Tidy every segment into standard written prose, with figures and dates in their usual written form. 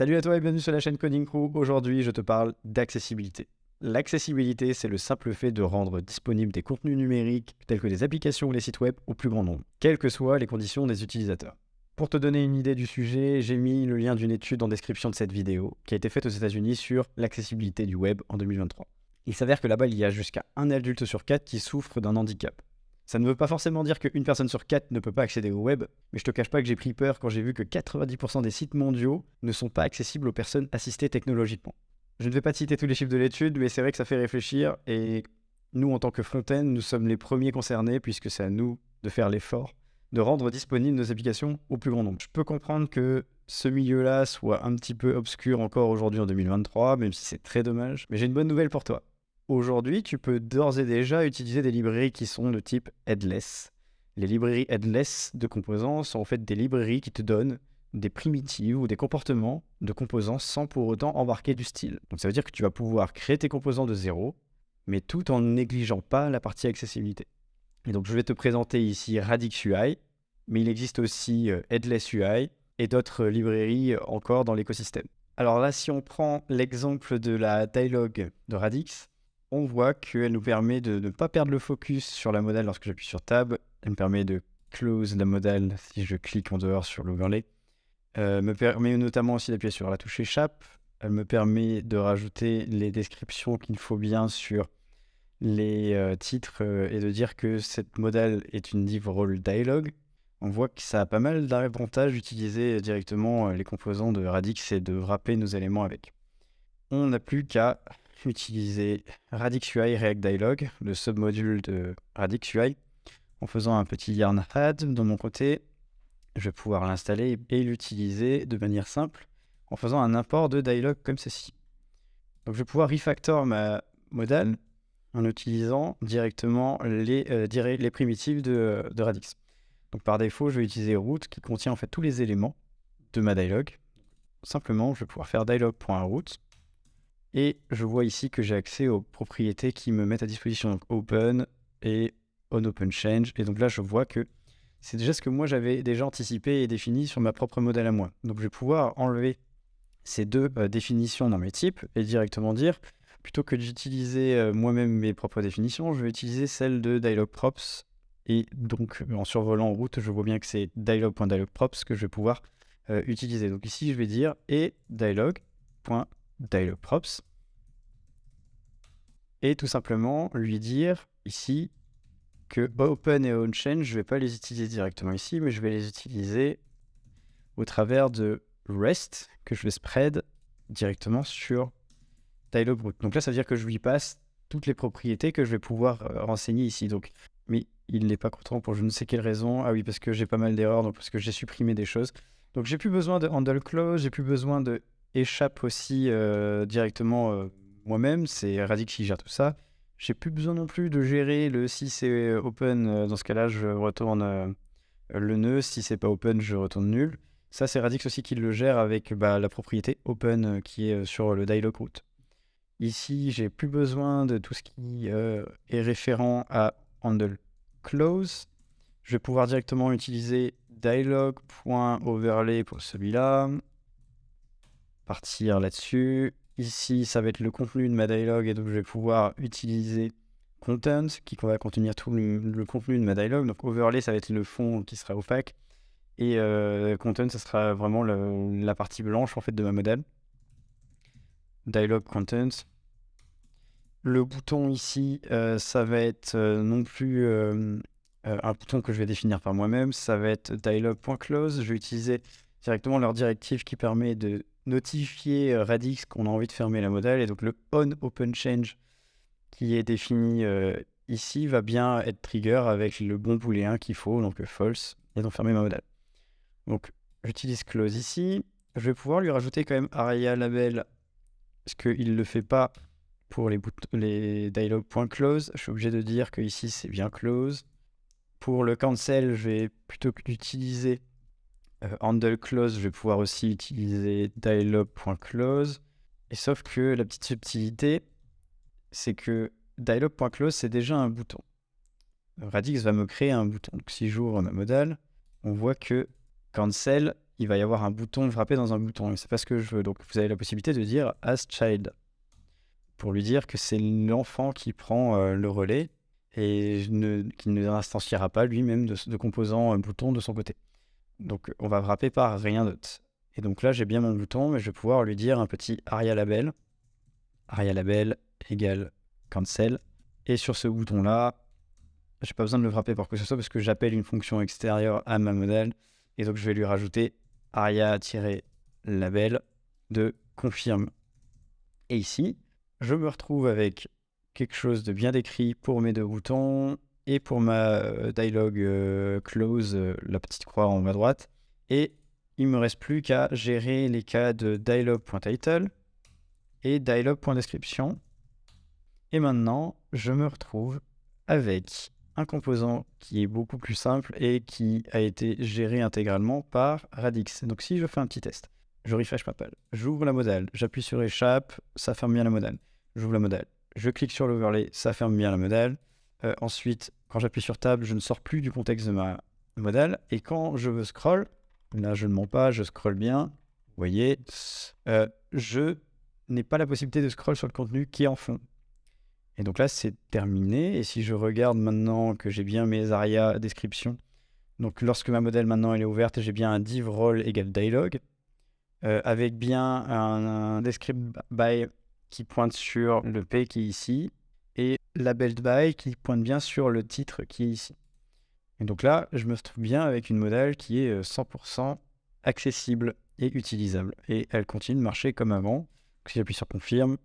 Salut à toi et bienvenue sur la chaîne Coding Crew. Aujourd'hui, je te parle d'accessibilité. L'accessibilité, c'est le simple fait de rendre disponibles des contenus numériques tels que des applications ou les sites web au plus grand nombre, quelles que soient les conditions des utilisateurs. Pour te donner une idée du sujet, j'ai mis le lien d'une étude en description de cette vidéo qui a été faite aux États-Unis sur l'accessibilité du web en 2023. Il s'avère que là-bas, il y a jusqu'à un adulte sur 4 qui souffre d'un handicap. Ça ne veut pas forcément dire qu'une personne sur 4 ne peut pas accéder au web, mais je te cache pas que j'ai pris peur quand j'ai vu que 90% des sites mondiaux ne sont pas accessibles aux personnes assistées technologiquement. Je ne vais pas te citer tous les chiffres de l'étude, mais c'est vrai que ça fait réfléchir, et nous, en tant que front-end, nous sommes les premiers concernés, puisque c'est à nous de faire l'effort de rendre disponibles nos applications au plus grand nombre. Je peux comprendre que ce milieu-là soit un petit peu obscur encore aujourd'hui en 2023, même si c'est très dommage, mais j'ai une bonne nouvelle pour toi. Aujourd'hui, tu peux d'ores et déjà utiliser des librairies qui sont de type headless. Les librairies headless de composants sont en fait des librairies qui te donnent des primitives ou des comportements de composants sans pour autant embarquer du style. Donc ça veut dire que tu vas pouvoir créer tes composants de zéro, mais tout en négligeant pas la partie accessibilité. Et donc je vais te présenter ici Radix UI, mais il existe aussi Headless UI et d'autres librairies encore dans l'écosystème. Alors là, si on prend l'exemple de la dialogue de Radix, on voit qu'elle nous permet de ne pas perdre le focus sur la modale lorsque j'appuie sur Tab. Elle me permet de close la modale si je clique en dehors sur l'overlay. Me permet notamment aussi d'appuyer sur la touche échappe. Elle me permet de rajouter les descriptions qu'il faut bien sur les titres et de dire que cette modale est une div role dialog. On voit que ça a pas mal d'avantages d'utiliser directement les composants de Radix et de wrapper nos éléments avec. On n'a plus qu'à utiliser Radix UI React Dialog, le submodule de Radix UI, en faisant un petit yarn add de mon côté. Je vais pouvoir l'installer et l'utiliser de manière simple en faisant un import de dialog comme ceci. Donc je vais pouvoir refactor ma modale en utilisant directement les primitives de Radix. Donc par défaut, je vais utiliser root qui contient en fait tous les éléments de ma dialog. Simplement, je vais pouvoir faire dialog.root. Et je vois ici que j'ai accès aux propriétés qui me mettent à disposition, donc open et onOpenChange. Et donc là, je vois que c'est déjà ce que moi j'avais déjà anticipé et défini sur ma propre modèle à moi. Donc je vais pouvoir enlever ces deux définitions dans mes types et directement dire, plutôt que d'utiliser moi-même mes propres définitions, je vais utiliser celle de dialogprops. Et donc en survolant en route, je vois bien que c'est dialog.dialogprops que je vais pouvoir utiliser. Donc ici, je vais dire et dialog.dialogprops et tout simplement lui dire ici que open et onChange, je ne vais pas les utiliser directement ici, mais je vais les utiliser au travers de REST que je vais spread directement sur dialog.root. Donc là, ça veut dire que je lui passe toutes les propriétés que je vais pouvoir renseigner ici. Donc, mais il n'est pas content pour je ne sais quelle raison. Ah oui, parce que j'ai pas mal d'erreurs, donc parce que j'ai supprimé des choses. Donc j'ai plus besoin de handle close, j'ai plus besoin de échappe aussi directement moi-même. C'est Radix qui gère tout ça. J'ai plus besoin non plus de gérer le si c'est open. Dans ce cas-là, je retourne le nœud. Si c'est pas open, je retourne nul. Ça, c'est Radix aussi qui le gère avec la propriété open qui est sur le dialog root. Ici, j'ai plus besoin de tout ce qui est référent à handle close. Je vais pouvoir directement utiliser dialog.overlay pour celui-là. Partir là-dessus. Ici, ça va être le contenu de ma dialog et donc je vais pouvoir utiliser content qui va contenir tout le contenu de ma dialog. Donc overlay, ça va être le fond qui sera opaque. Et content, ça sera vraiment la partie blanche en fait de ma modèle. Dialog content. Le bouton ici, ça va être non plus un bouton que je vais définir par moi-même. Ça va être dialog.close. Je vais utiliser directement leur directive qui permet de notifier Radix qu'on a envie de fermer la modèle. Et donc le onOpenChange qui est défini ici va bien être trigger avec le bon booléen qu'il faut, donc false, et donc fermer ma modèle. Donc j'utilise close ici. Je vais pouvoir lui rajouter quand même aria label parce qu'il ne le fait pas pour les dialog.close. Je suis obligé de dire que ici c'est bien close. Pour le cancel, je vais plutôt que d'utiliser handle close, je vais pouvoir aussi utiliser dialog.close. Et sauf que la petite subtilité, c'est que dialog.close, c'est déjà un bouton. Radix va me créer un bouton. Donc si j'ouvre ma modale, on voit que cancel, il va y avoir un bouton frappé dans un bouton. Et c'est pas ce que je veux. Donc vous avez la possibilité de dire as child pour lui dire que c'est l'enfant qui prend le relais et qu'il ne instanciera pas lui-même de composant bouton de son côté. Donc on va frapper par rien d'autre. Et donc là j'ai bien mon bouton, mais je vais pouvoir lui dire un petit aria label égale cancel. Et sur ce bouton-là, j'ai pas besoin de le frapper pour que ce soit parce que j'appelle une fonction extérieure à ma modèle. Et donc je vais lui rajouter aria-label de confirme. Et ici, je me retrouve avec quelque chose de bien décrit pour mes deux boutons et pour ma dialog close, la petite croix en haut à droite. Et il me reste plus qu'à gérer les cas de dialog.title et dialog.description. Et maintenant, je me retrouve avec un composant qui est beaucoup plus simple et qui a été géré intégralement par Radix. Donc si je fais un petit test, je refresh ma page, j'ouvre la modale, j'appuie sur échappe, ça ferme bien la modale. J'ouvre la modale, je clique sur l'overlay, ça ferme bien la modale. Ensuite, quand j'appuie sur Tab, je ne sors plus du contexte de ma modale. Et quand je veux scroll, là je ne mens pas, je scroll bien, vous voyez, je n'ai pas la possibilité de scroll sur le contenu qui est en fond. Et donc là, c'est terminé. Et si je regarde maintenant que j'ai bien mes aria description, donc lorsque ma modèle maintenant elle est ouverte, j'ai bien un div role égale dialog, avec bien un descript by qui pointe sur le P qui est ici, et labeled by qui pointe bien sur le titre qui est ici. Et donc là, je me retrouve bien avec une modèle qui est 100% accessible et utilisable. Et elle continue de marcher comme avant. Donc, si j'appuie sur confirme, vous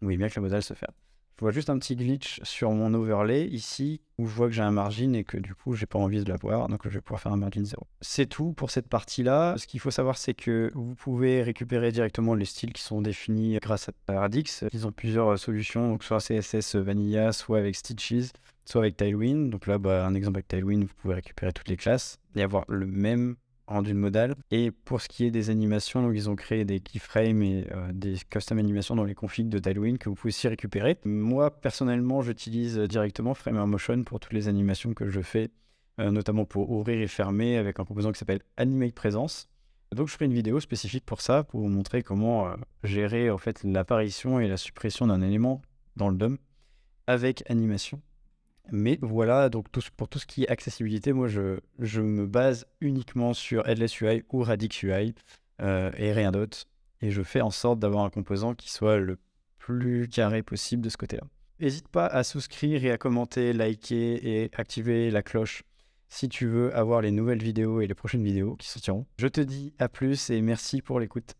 voyez bien que la modèle se ferme. Je vois juste un petit glitch sur mon overlay ici où je vois que j'ai un margin et que du coup j'ai pas envie de l'avoir, donc je vais pouvoir faire un margin 0. C'est tout pour cette partie-là. Ce qu'il faut savoir, c'est que vous pouvez récupérer directement les styles qui sont définis grâce à Radix. Ils ont plusieurs solutions, donc soit CSS Vanilla, soit avec Stitches, soit avec Tailwind. Donc là, un exemple avec Tailwind, vous pouvez récupérer toutes les classes et avoir le même rendu de modal. Et pour ce qui est des animations, donc ils ont créé des keyframes et des custom animations dans les configs de Tailwind que vous pouvez aussi récupérer. Moi, personnellement, j'utilise directement Framer.Motion pour toutes les animations que je fais, notamment pour ouvrir et fermer avec un composant qui s'appelle Animate Presence. Donc je ferai une vidéo spécifique pour ça, pour vous montrer comment gérer en fait l'apparition et la suppression d'un élément dans le DOM avec animation. Mais voilà, donc pour tout ce qui est accessibilité, moi je me base uniquement sur Headless UI ou Radix UI et rien d'autre. Et je fais en sorte d'avoir un composant qui soit le plus carré possible de ce côté-là. N'hésite pas à souscrire et à commenter, liker et activer la cloche si tu veux avoir les nouvelles vidéos et les prochaines vidéos qui sortiront. Je te dis à plus et merci pour l'écoute.